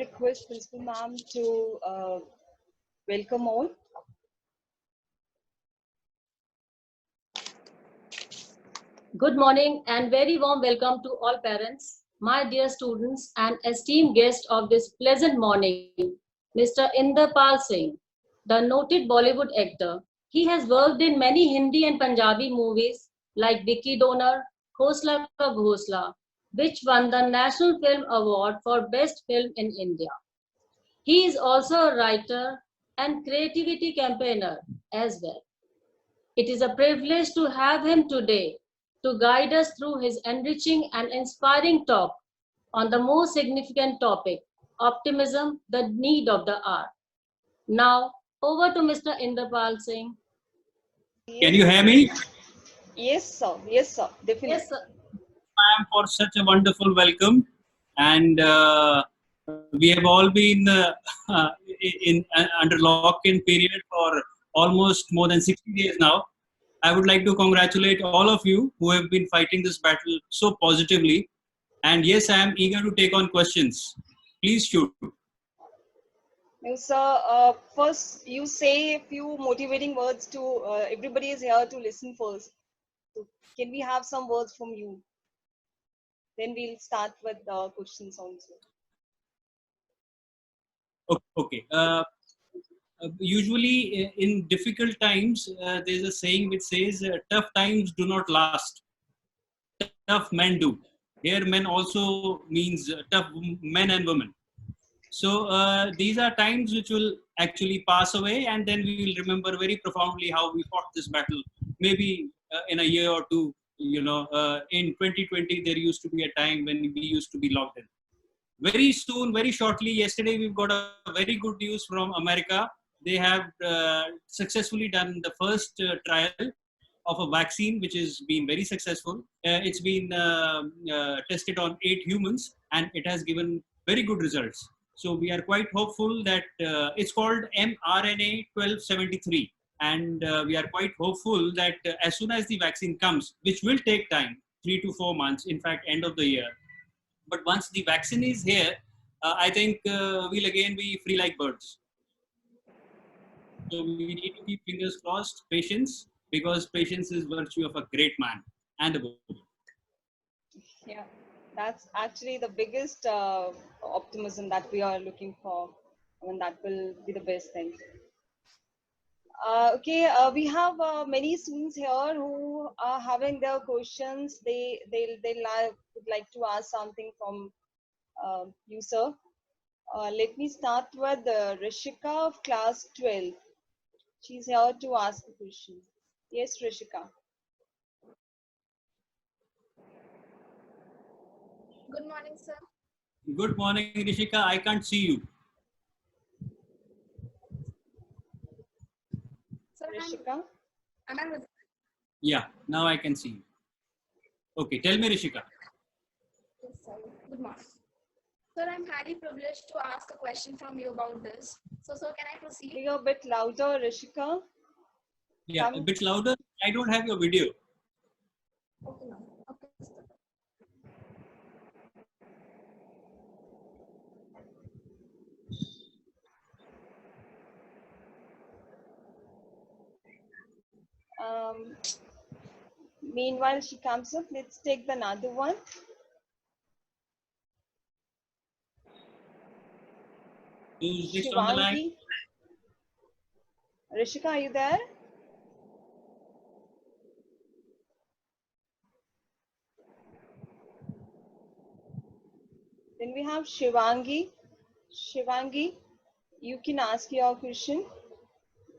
request Principal Ma'am to welcome all. Good morning and very warm welcome to all parents, my dear students and esteemed guests of this pleasant morning, Mr. Inderpal Singh, the noted Bollywood actor. He has worked in many Hindi and Punjabi movies like Vicky Donor, Khosla Ka Ghosla, which won the National Film Award for Best Film in India. He is also a writer and creativity campaigner as well. It is a privilege to have him today to guide us through his enriching and inspiring talk on the most significant topic, optimism, the need of the hour. Now, over to Mr. Inderpal Singh. Can you hear me? Yes, sir. Yes, sir. Definitely. Yes, sir. Ma'am, for such a wonderful welcome. And we have all been under lock-in period for almost more than 60 days now. I would like to congratulate all of you who have been fighting this battle so positively. And yes, I am eager to take on questions. Please shoot. Now, sir, first you say a few motivating words to everybody is here to listen first. So can we have some words from you? Then we'll start with the questions also. Okay. Usually in difficult times, there's a saying which says, tough times do not last. Tough men do. Here men also means tough men and women. So these are times which will actually pass away, and then we will remember very profoundly how we fought this battle. Maybe in a year or two, in 2020, there used to be a time when we used to be locked in. Very soon, very shortly, yesterday we've got a very good news from America. They have successfully done the first trial of a vaccine, which has been very successful. It's been tested on 8 humans, and it has given very good results. So we are quite hopeful that it's called mRNA 1273. And we are quite hopeful that as soon as the vaccine comes, which will take time, 3 to 4 months, in fact, end of the year. But once the vaccine is here, I think we'll again be free like birds. So we need to keep fingers crossed, patience, because patience is virtue of a great man and a woman. Yeah, that's actually the biggest optimism that we are looking for. I mean, that will be the best thing. Okay, we have many students here who are having their questions. They would like to ask something from you, sir. Let me start with Rishika of class 12. She's here to ask a question. Yes, Rishika. Good morning, sir. Good morning, Rishika. I can't see you. Sir, Rishika? am I with? Yeah, now I can see you. Okay, tell me, Rishika. Yes, sir. Good morning. Sir, I'm highly privileged to ask a question from you about this. So, sir, can I proceed? Be a bit louder, Rishika. Yeah, a bit louder. I don't have your video. Okay, ma'am. Okay, sir. Meanwhile, she comes up. Let's take another one. Who's next on the line? Shivangi. Rishika, are you there? Then we have Shivangi. Shivangi, you can ask your question.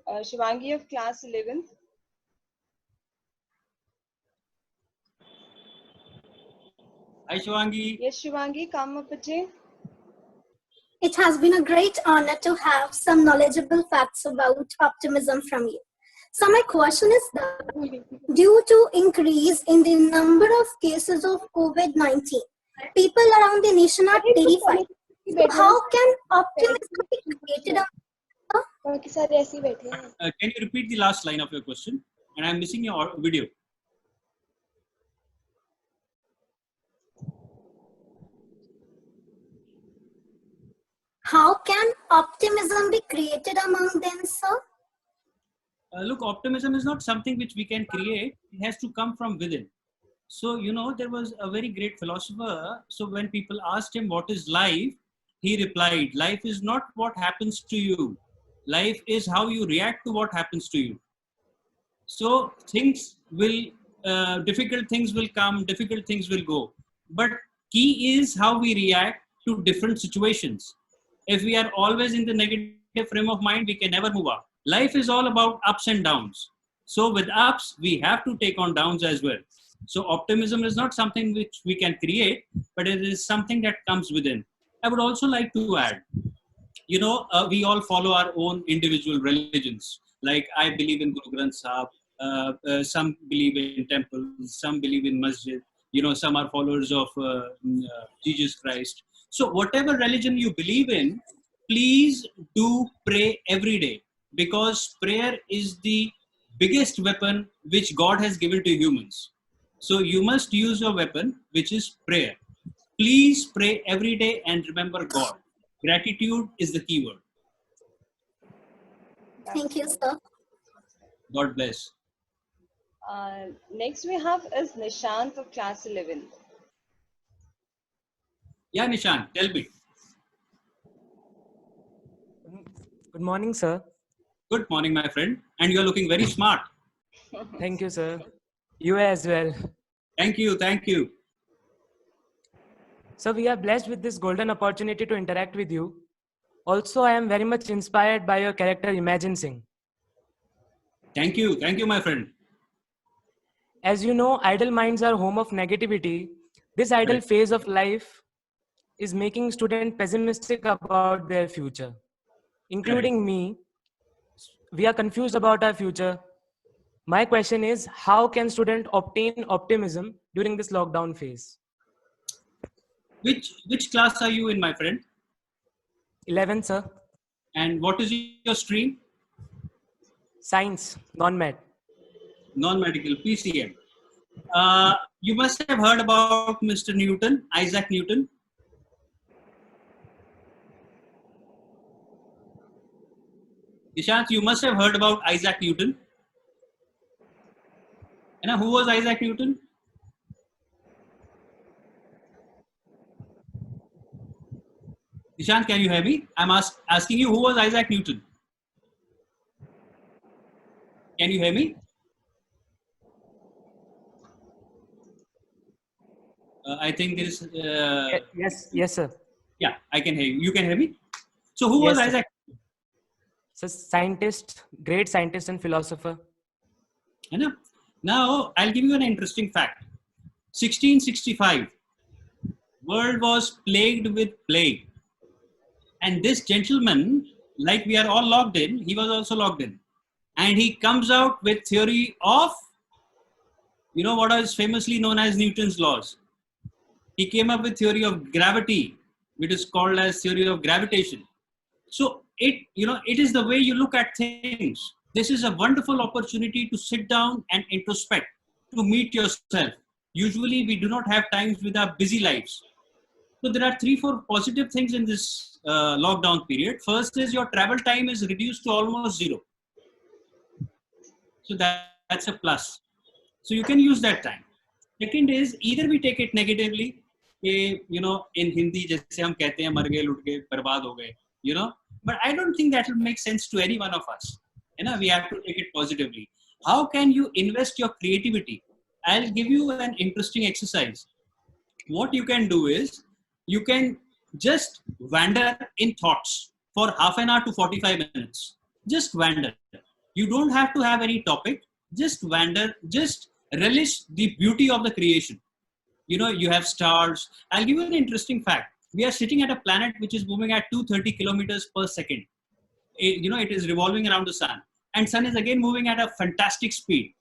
Shivangi of class 11th. Hi, Shivangi. Yes, Shivangi, come up, Ajay. It has been a great honor to have some knowledgeable facts about optimism from you. So my question is that due to increase in the number of cases of COVID-19, people around the nation are terrified. So how can optimism be created? Can you repeat the last line of your question? And I'm missing your video. How can optimism be created among them, sir? Look, optimism is not something which we can create. It has to come from within. So, there was a very great philosopher. So when people asked him, what is life? He replied, life is not what happens to you. Life is how you react to what happens to you. So difficult things will come, difficult things will go. But key is how we react to different situations. If we are always in the negative frame of mind, we can never move up. Life is all about ups and downs. So with ups, we have to take on downs as well. So optimism is not something which we can create, but it is something that comes within. I would also like to add, we all follow our own individual religions. Like I believe in Guru Granth Sahib, some believe in temples, some believe in masjid, some are followers of Jesus Christ. So whatever religion you believe in, please do pray every day, because prayer is the biggest weapon which God has given to humans. So you must use your weapon, which is prayer. Please pray every day and remember God. Gratitude is the key word. Thank you, sir. God bless. Next we have is Nishant of class 11. Yeah, Nishan, tell me. Good morning, sir. Good morning, my friend. And you're looking very smart. Thank you, sir. You as well. Thank you. Thank you. So we are blessed with this golden opportunity to interact with you. Also, I am very much inspired by your character, Imagine Singh. Thank you. Thank you, my friend. As you know, idle minds are home of negativity. This idle Right. phase of life is making students pessimistic about their future, including me. We are confused about our future. My question is, how can students obtain optimism during this lockdown phase? Which class are you in, my friend? 11, sir. And what is your stream? Science, non-med. Non-medical, PCM. You must have heard about Mr. Newton, Isaac Newton. Ishant, you must have heard about Isaac Newton. Who was Isaac Newton? Ishant, can you hear me? I'm asking you, who was Isaac Newton? Can you hear me? I think there is. Yes, sir. Yeah, I can hear you. You can hear me? So who was Yes, sir. Isaac? So scientist, great scientist and philosopher. Now, I'll give you an interesting fact. 1665, world was plagued with plague. And this gentleman, like we are all logged in, he was also logged in. And he comes out with theory of, what is famously known as Newton's laws. He came up with theory of gravity, which is called as theory of gravitation. So it is the way you look at things. This is a wonderful opportunity to sit down and introspect, to meet yourself. Usually we do not have times with our busy lives. So there are 3-4 positive things in this lockdown period. First is your travel time is reduced to almost 0. So that's a plus. So you can use that time. Second is either we take it negatively, in Hindi जैसे हम कहते हैं मर गए लुट गए बर्बाद हो गए, but I don't think that will make sense to any one of us. We have to take it positively. How can you invest your creativity? I'll give you an interesting exercise. What you can do is you can just wander in thoughts for half an hour to 45 minutes. Just wander. You don't have to have any topic. Just wander. Just relish the beauty of the creation. You have stars. I'll give you an interesting fact. We are sitting at a planet which is moving at 230 kilometers per second. It is revolving around the sun. And sun is again moving at a fantastic speed.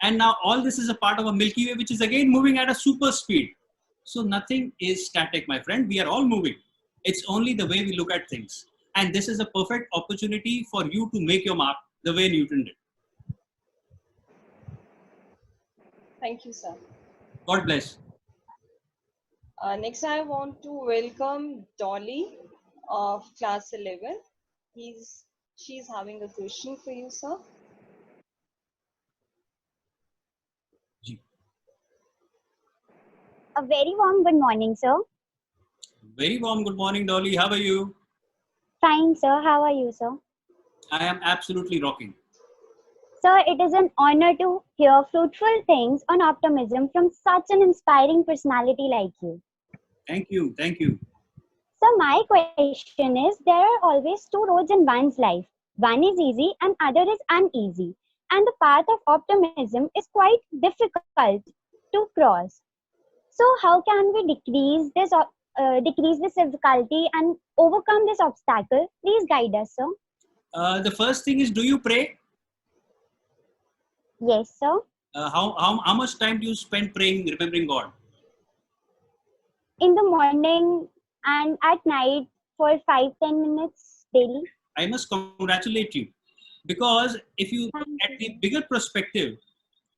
And now all this is a part of a Milky Way, which is again moving at a super speed. So nothing is static, my friend. We are all moving. It's only the way we look at things. And this is a perfect opportunity for you to make your mark the way Newton did. Thank you, sir. God bless. Next, I want to welcome Dolly of class 11. She's having a question for you, sir. A very warm good morning, sir. Very warm good morning, Dolly. How are you? Fine, sir. How are you, sir? I am absolutely rocking. Sir, it is an honor to hear fruitful things on optimism from such an inspiring personality like you. Thank you. Thank you. So, my question is there are always two roads in one's life. One is easy and other is uneasy. And the path of optimism is quite difficult to cross. So, how can we decrease this difficulty and overcome this obstacle? Please guide us, sir. The first thing is, do you pray? Yes, sir. How much time do you spend praying, remembering God? In the morning and at night for 5-10 minutes daily. I must congratulate you, because if you look Thank at you. the bigger perspective,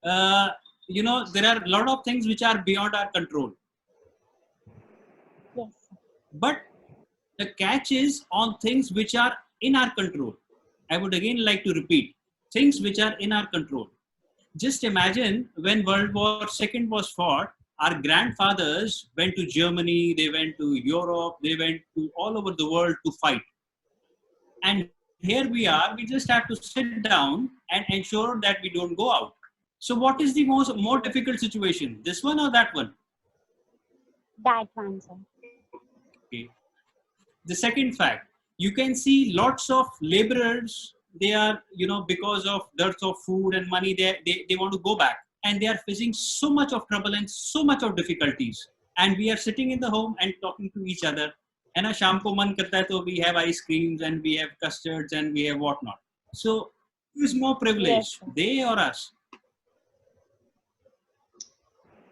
there are a lot of things which are beyond our control. Yes. But the catch is on things which are in our control. I would again like to repeat, things which are in our control. Just imagine when World War II was fought, our grandfathers went to Germany, they went to Europe, they went to all over the world to fight. And here we are, we just have to sit down and ensure that we don't go out. So what is the more difficult situation? This one or that one? That one, sir. Okay. The second fact, you can see lots of laborers, they are, because of dearth of food and money, they want to go back. And they are facing so much of trouble and so much of difficulties. And we are sitting in the home and talking to each other. And a sham ko man karta hai, so we have ice creams and we have custards and we have whatnot. So who is more privileged, Yes, sir. they or us?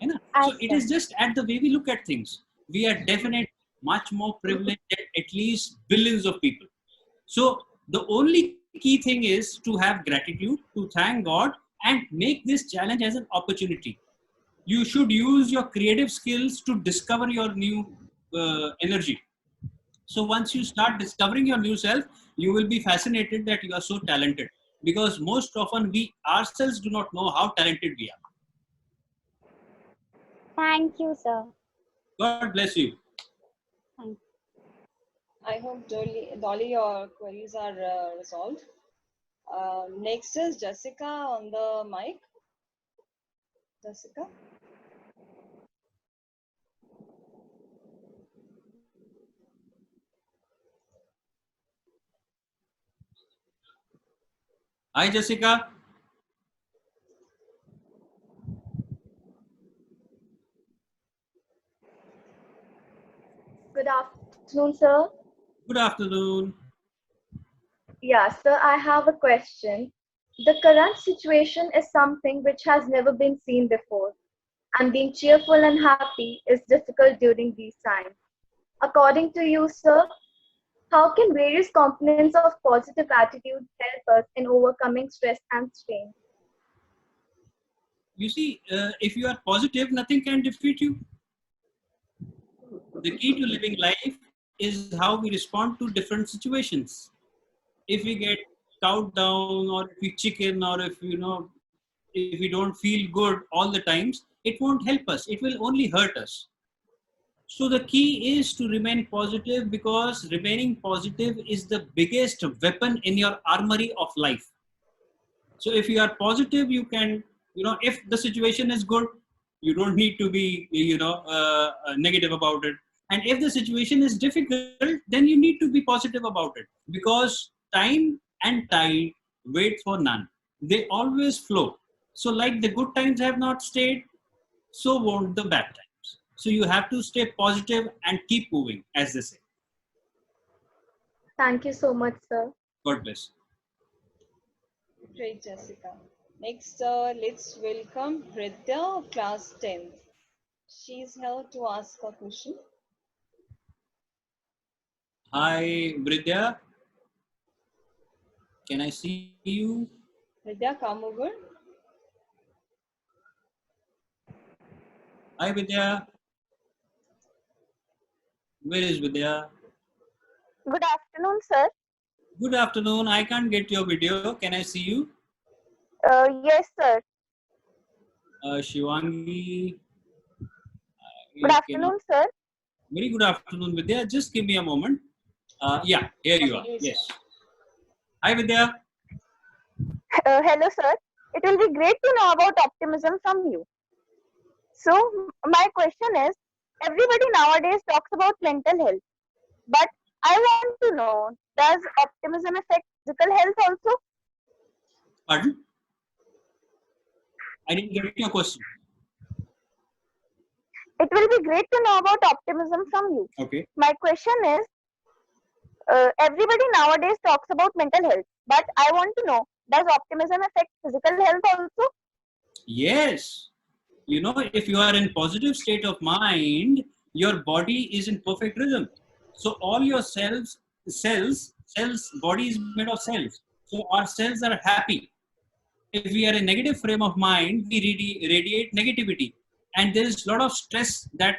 You know? Us, So it sir. is just at the way we look at things. We are definitely much more privileged than at least billions of people. So the only key thing is to have gratitude, to thank God, and make this challenge as an opportunity. You should use your creative skills to discover your new energy. So once you start discovering your new self, you will be fascinated that you are so talented, because most often we ourselves do not know how talented we are. Thank you, sir. God bless you. Thank you. I hope Dolly, your queries are resolved. Next is Jessica on the mic. Jessica. Hi, Jessica. Good afternoon, sir. Good afternoon. Yeah, sir, I have a question. The current situation is something which has never been seen before, and being cheerful and happy is difficult during these times. According to you, sir, how can various components of positive attitude help us in overcoming stress and strain? You see, if you are positive, nothing can defeat you. The key to living life is how we respond to different situations. If we get cowed down, or if we chicken, or if we don't feel good all the times, it won't help us. It will only hurt us. So the key is to remain positive, because remaining positive is the biggest weapon in your armory of life. So if you are positive, you can, if the situation is good, you don't need to be, negative about it. And if the situation is difficult, then you need to be positive about it, because time and tide wait for none. They always flow. So like the good times have not stayed, so won't the bad times. So you have to stay positive and keep moving, as they say. Thank you so much, sir. God bless. Great, Jessica. Next, let's welcome Hridya of class 10th. She's here to ask a question. Hi, Bridya. Can I see you? Hridya, come over. Hi, Vidya. Where is Vidya? Good afternoon, sir. Good afternoon. I can't get your video. Can I see you? Yes, sir. Shivangi. Good I afternoon, sir. Very good afternoon, Vidya. Just give me a moment. Yeah, here you are. Yes. Hi, Vidya. Hello, sir. It will be great to know about optimism from you. So, my question is, everybody nowadays talks about mental health, but I want to know, does optimism affect physical health also? Pardon? I didn't get your question. It will be great to know about optimism from you. Okay. My question is, everybody nowadays talks about mental health, but I want to know, does optimism affect physical health also? Yes. You know, if you are in positive state of mind, your body is in perfect rhythm. So all your cells, body is made of cells. So our cells are happy. If we are in negative frame of mind, we radiate negativity. And there is a lot of stress that,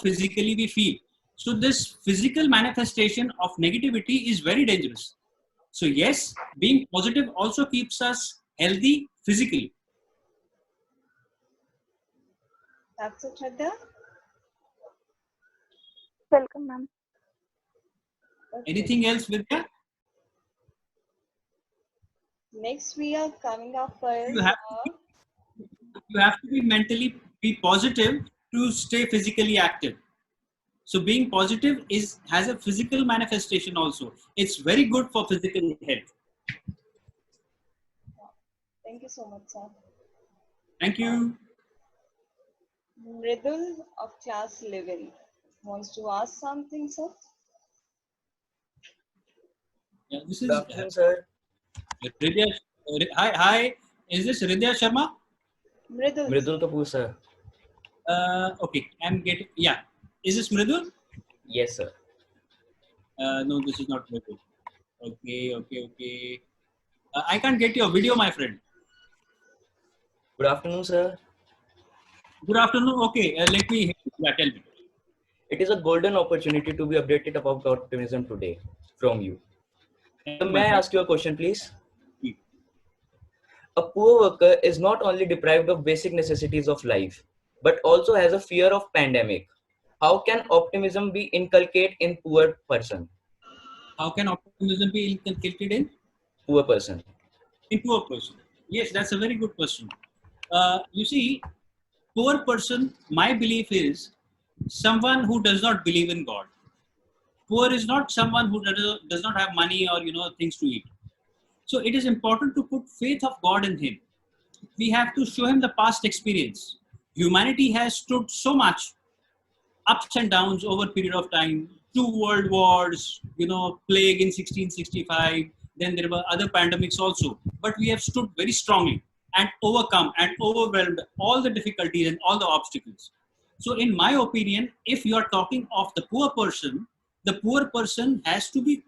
physically we feel. So this physical manifestation of negativity is very dangerous. So yes, being positive also keeps us healthy physically. That's it, Shraddha. Welcome, ma'am. Okay. Anything else, Vidya? Next, we are coming up with. You have to be mentally be positive to stay physically active. So being positive has a physical manifestation also. It's very good for physical health. Thank you so much, sir. Thank you. Mridul of class 11 wants to ask something, sir. Yeah, this is Good afternoon, sir. Ridya. Hi. Is this Ridya Sharma? Mridul. Mridul Kapoor, sir. Okay, I'm getting. Yeah, is this Mridul? Yes, sir. No, this is not Mridul. Okay. I can't get your video, my friend. Good afternoon, sir. Good afternoon. Okay, let me. Yeah, tell me. It is a golden opportunity to be updated about optimism today from you. May I ask you a question, please? A poor worker is not only deprived of basic necessities of life, but also has a fear of pandemic. How can optimism be inculcated in poor person? How can optimism be inculcated in? Poor person. In poor person. Yes, that's a very good question. You see, poor person, my belief is someone who does not believe in God. Poor is not someone who does not have money or things to eat. So it is important to put faith of God in him. We have to show him the past experience. Humanity has stood so much ups and downs over a period of time. 2 world wars, plague in 1665. Then there were other pandemics also. But we have stood very strongly and overcome and overwhelmed all the difficulties and all the obstacles. So in my opinion, if you are talking of the poor person has to be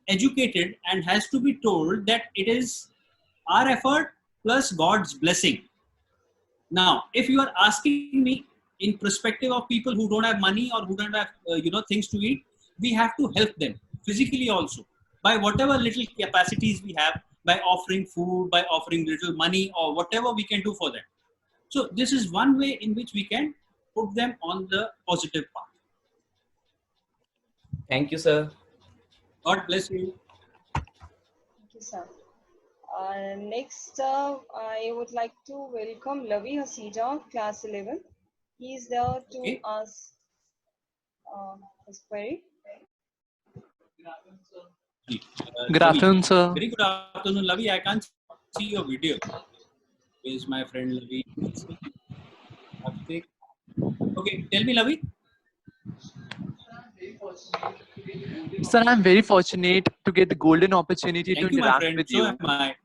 educated and has to be told that it is our effort plus God's blessing. Now, if you are asking me in perspective of people who don't have money or who don't have things to eat, we have to help them physically also by whatever little capacities we have, by offering food, by offering little money or whatever we can do for them. So this is one way in which we can put them on the positive path. Thank you, sir. God bless you. Thank you, sir. Next, I would like to welcome Lavi Hasija, class 11. He is there to ask his query. Good afternoon, sir. Very good afternoon, Lavi. I can't see your video. Where is my friend Lavi? Okay, tell me, Lavi. Sir, I'm very fortunate to get the golden opportunity to interact with you. So am I.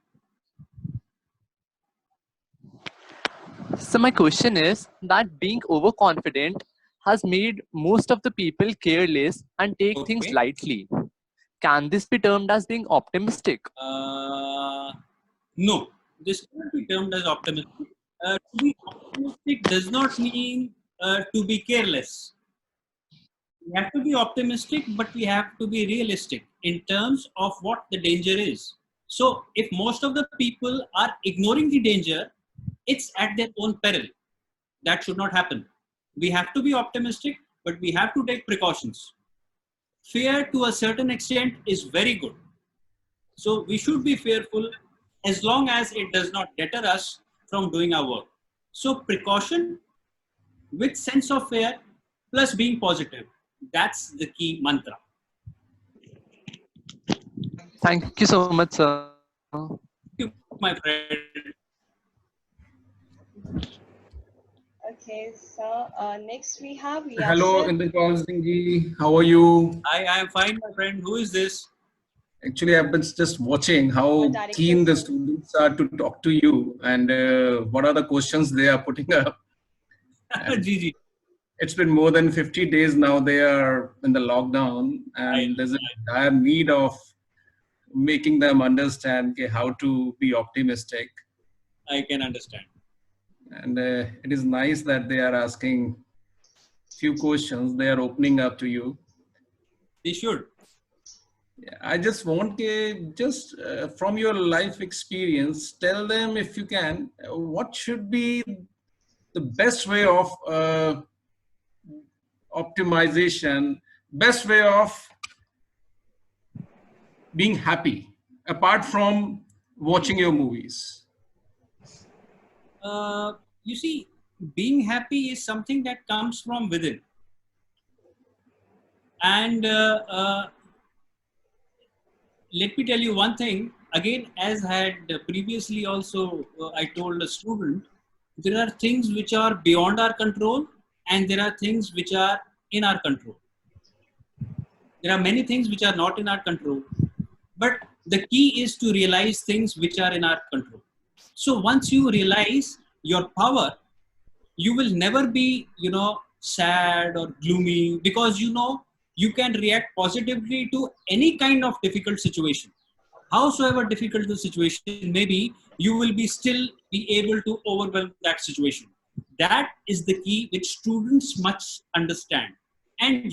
So my question is that being overconfident has made most of the people careless and take things lightly. Can this be termed as being optimistic? No, this cannot be termed as optimistic. To be optimistic does not mean to be careless. We have to be optimistic, but we have to be realistic in terms of what the danger is. So if most of the people are ignoring the danger, it's at their own peril. That should not happen. We have to be optimistic, but we have to take precautions. Fear to a certain extent is very good. So we should be fearful as long as it does not deter us from doing our work. So precaution with sense of fear plus being positive. That's the key mantra. Thank you so much, sir. Thank you, my friend. Okay, so next we have Hello, Yasser. Inderpal Singh ji. How are you? I am fine, my friend. Who is this? Actually, I've been just watching how keen the students are to talk to you and what are the questions they are putting up. Gigi. It's been more than 50 days now. They are in the lockdown, and there's a dire need of making them understand how to be optimistic. I can understand. And it is nice that they are asking few questions. They are opening up to you. They should. Yeah, I just want just from your life experience, tell them if you can, what should be the best way of optimization, best way of being happy, apart from watching your movies? You see, being happy is something that comes from within. And let me tell you one thing. Again, as I had previously also I told a student, there are things which are beyond our control and there are things which are in our control. There are many things which are not in our control. But the key is to realize things which are in our control. So once you realize your power, you will never be, sad or gloomy, because you can react positively to any kind of difficult situation. Howsoever difficult the situation may be, you will still be able to overwhelm that situation. That is the key which students must understand. And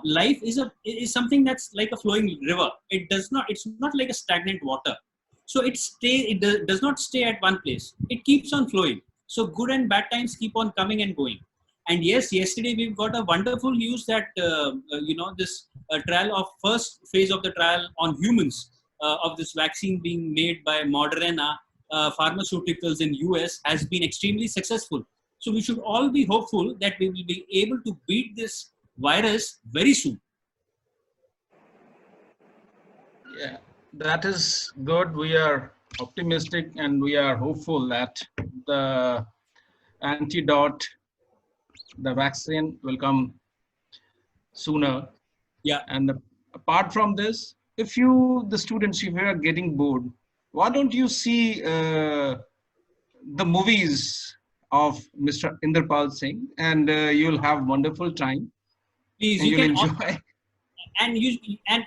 life is something that's like a flowing river. It's not like a stagnant water. So it does not stay at one place. It keeps on flowing. So good and bad times keep on coming and going. And yes, yesterday we've got a wonderful news that this trial of first phase of the trial on humans of this vaccine being made by Moderna Pharmaceuticals in US has been extremely successful. So we should all be hopeful that we will be able to beat this virus very soon. Yeah, that is good. We are optimistic and we are hopeful that the antidote, the vaccine will come sooner. Yeah. And apart from this, if the students, if you are getting bored, why don't you see the movies of Mr. Inderpal Singh, and you'll have wonderful time. Please, and you you'll can enjoy. And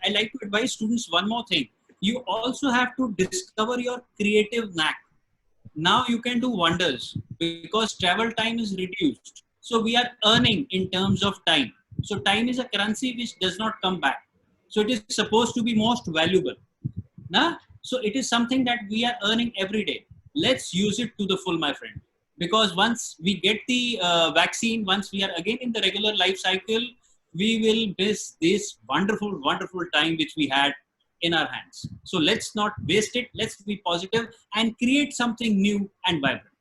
I like to advise students one more thing. You also have to discover your creative knack. Now you can do wonders because travel time is reduced. So we are earning in terms of time. So time is a currency which does not come back. So it is supposed to be most valuable. So it is something that we are earning every day. Let's use it to the full, my friend. Because once we get the vaccine, once we are again in the regular life cycle, we will miss this wonderful, wonderful time which we had in our hands. So let's not waste it. Let's be positive and create something new and vibrant.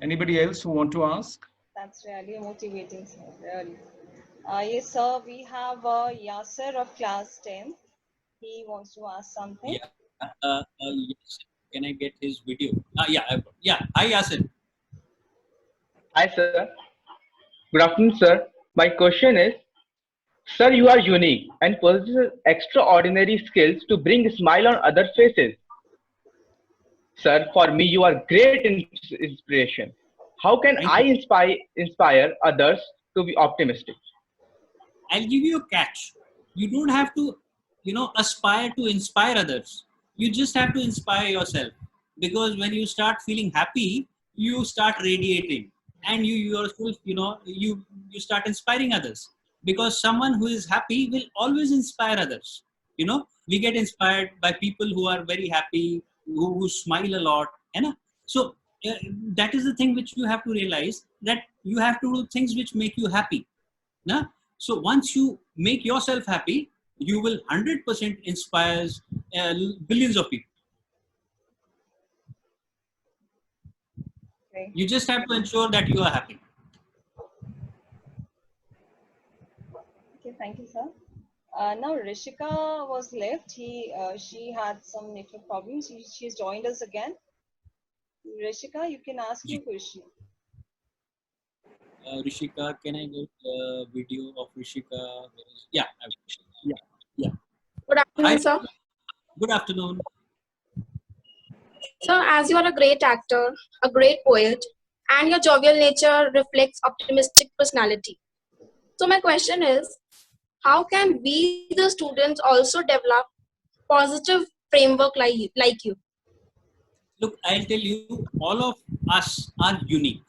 Anybody else who want to ask? That's really motivating, sir. Really. Yes, sir. We have Yasser of class 10. He wants to ask something. Yeah. Yes. Can I get his video? Yeah. Hi, Yasser. Hi, sir. Good afternoon, sir. My question is, sir, you are unique and possess extraordinary skills to bring a smile on other faces. Sir, for me, you are great inspiration. How can I inspire others to be optimistic? I'll give you a catch. You don't have to, aspire to inspire others. You just have to inspire yourself. Because when you start feeling happy, you start radiating. and you yourself, you start inspiring others, because someone who is happy will always inspire others. We get inspired by people who are very happy, who smile a lot, so that is the thing which you have to realize, that you have to do things which make you happy. Na? So once you make yourself happy, you will 100% inspires billions of people. Okay. You just have to ensure that you are happy. Okay, thank you, sir. Now Rishika was left. She had some network problems. She's joined us again. Rishika, you can ask your question. Rishika, can I get a video of Rishika? Yeah, yeah. Good afternoon, Hi. sir. Good afternoon. So, as you are a great actor, a great poet, and your jovial nature reflects optimistic personality. So, my question is, how can we, the students, also develop positive framework like you? Look, I'll tell you, all of us are unique.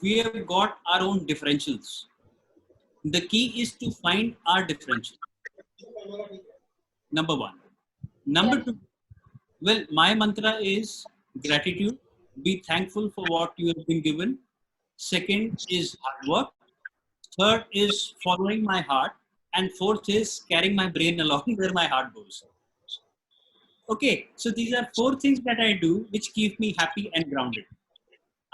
We have got our own differentials. The key is to find our differential. Number one. Number two, well, my mantra is gratitude. Be thankful for what you have been given. Second is hard work. Third is following my heart. And fourth is carrying my brain along where my heart goes. Okay, so these are 4 things that I do which keep me happy and grounded.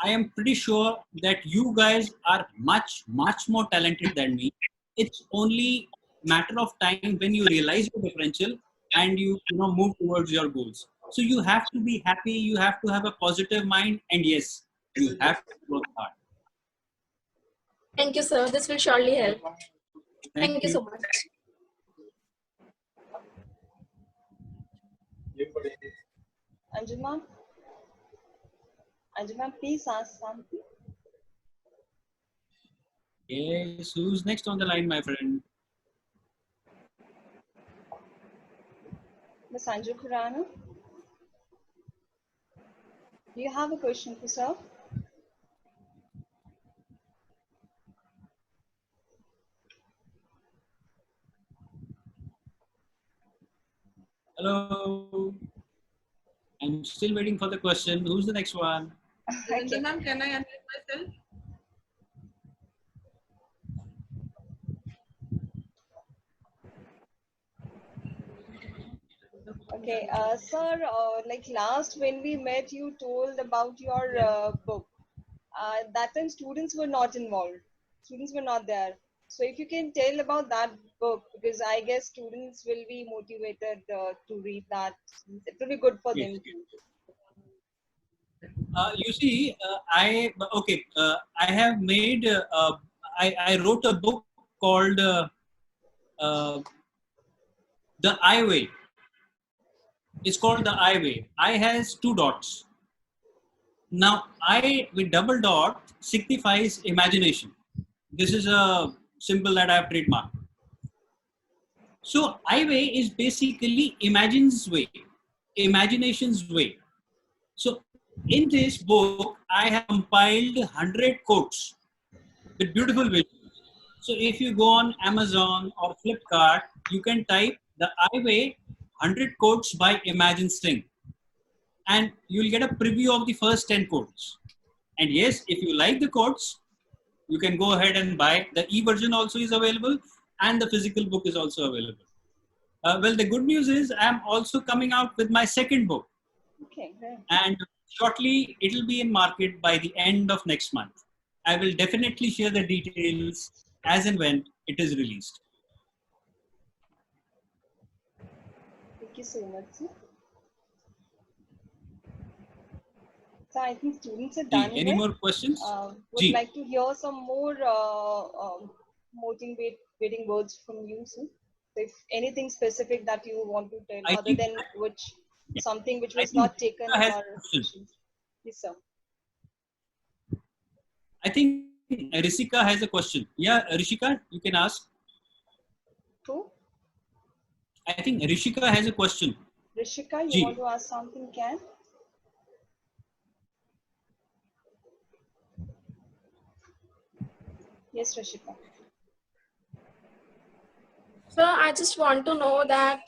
I am pretty sure that you guys are much, much more talented than me. It's only matter of time when you realize your differential and you move towards your goals. So you have to be happy, you have to have a positive mind, and yes, you have to work hard. Thank you, sir. This will surely help. Thank you so much. Anjuma? Anjuma, please ask something. Yes, who's next on the line, my friend? Ms. Anju Khurana? Do you have a question for sir? Hello. I'm still waiting for the question. Who's the next one? Okay. Ma'am, can I unmute myself? Okay, sir, like last when we met, you told about your book. That time students were not involved. Students were not there. So if you can tell about that book, because I guess students will be motivated to read that. It will be good for them too. You see, I have made. I wrote a book called The I Way. It's called The I Way. I has 2 dots. Now I with double dot signifies imagination. This is a symbol that I have trademarked. So I Way is basically imagination's way. So in this book, I have compiled 100 quotes with beautiful visuals. So if you go on Amazon or Flipkart, you can type The I Way 100 quotes by Imagine Singh, and you'll get a preview of the first 10 quotes. And yes, if you like the quotes, you can go ahead and buy. The e-version also is available, and the physical book is also available. Well, the good news is I'm also coming out with my second book. Okay, great. And shortly it will be in market by the end of next month. I will definitely share the details as and when it is released. Thank you so much, sir. So I think students are done. Any more questions? Would like to hear some more motivating words from you, sir. So if anything specific that you want to tell, other than something which was not taken in our questions. Yes, sir. I think Rishika has a question. Yeah, Rishika, you can ask. Who? I think Rishika has a question. Rishika, you want to ask something, can? Yes, Rashika. So I just want to know that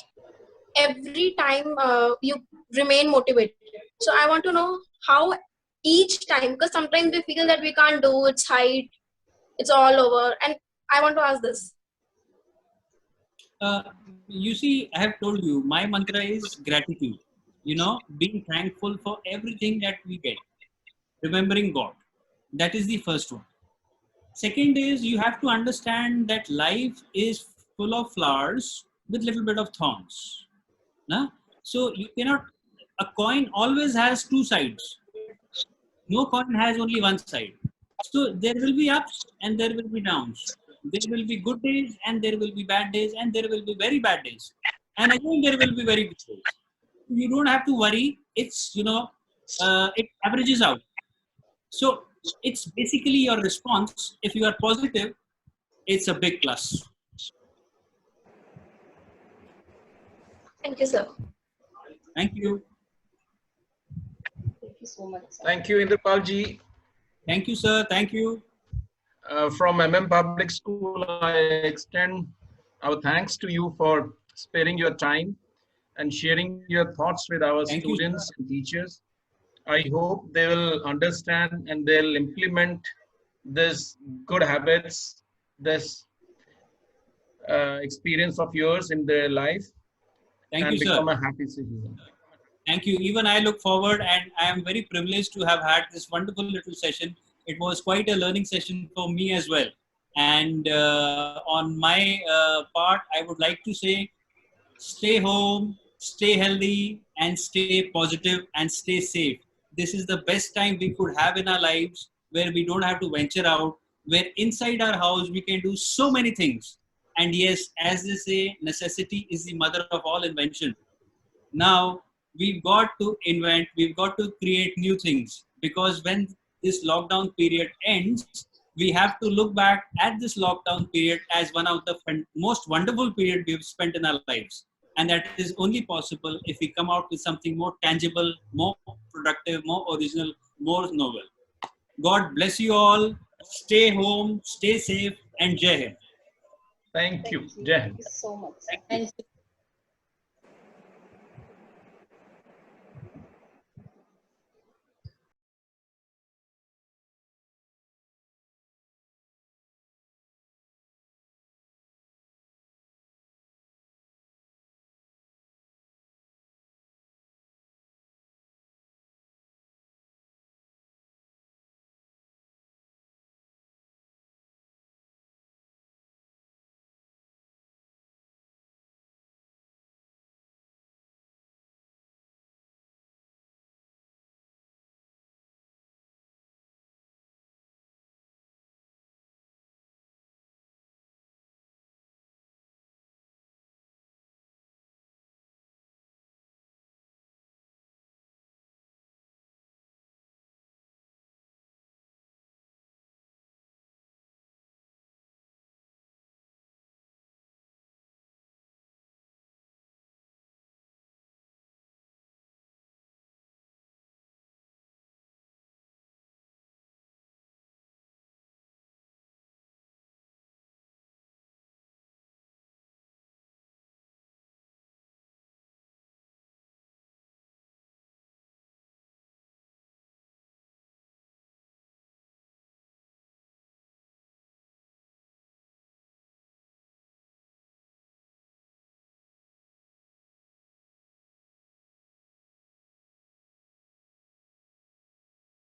every time you remain motivated. So I want to know how each time, because sometimes we feel that we can't do, it's height, it's all over. And I want to ask this. You see, I have told you, my mantra is gratitude. You know, being thankful for everything that we get. Remembering God. That is the first one. Second is you have to understand that life is full of flowers with little bit of thorns. Nah? So you cannot, a coin always has two sides. No coin has only one side. So there will be ups and there will be downs. There will be good days and there will be bad days and there will be very bad days. And again there will be very good days. You don't have to worry. It's, it averages out. So it's basically your response. If you are positive, it's a big plus. Thank you, sir. Thank you. Thank you so much, sir. Thank you, Inderpal ji. Thank you, sir. Thank you. From MM Public School, I extend our thanks to you for sparing your time and sharing your thoughts with our Thank you, students and teachers. I hope they will understand and they'll implement this good habits, this experience of yours in their life Thank and you, sir. become a happy citizen. Thank you. Even I look forward, and I am very privileged to have had this wonderful little session. It was quite a learning session for me as well. And on my part, I would like to say, stay home, stay healthy, and stay positive and stay safe. This is the best time we could have in our lives, where we don't have to venture out, where inside our house we can do so many things. And yes, as they say, necessity is the mother of all invention. Now we've got to invent, we've got to create new things, because when this lockdown period ends, we have to look back at this lockdown period as one of the most wonderful period we've spent in our lives. And that is only possible if we come out with something more tangible, more productive, more original, more novel. God bless you all. Stay home, stay safe, and Jai Hind. Thank you. Thank you. Jai Thank Hind. you so much, sir. Thank you.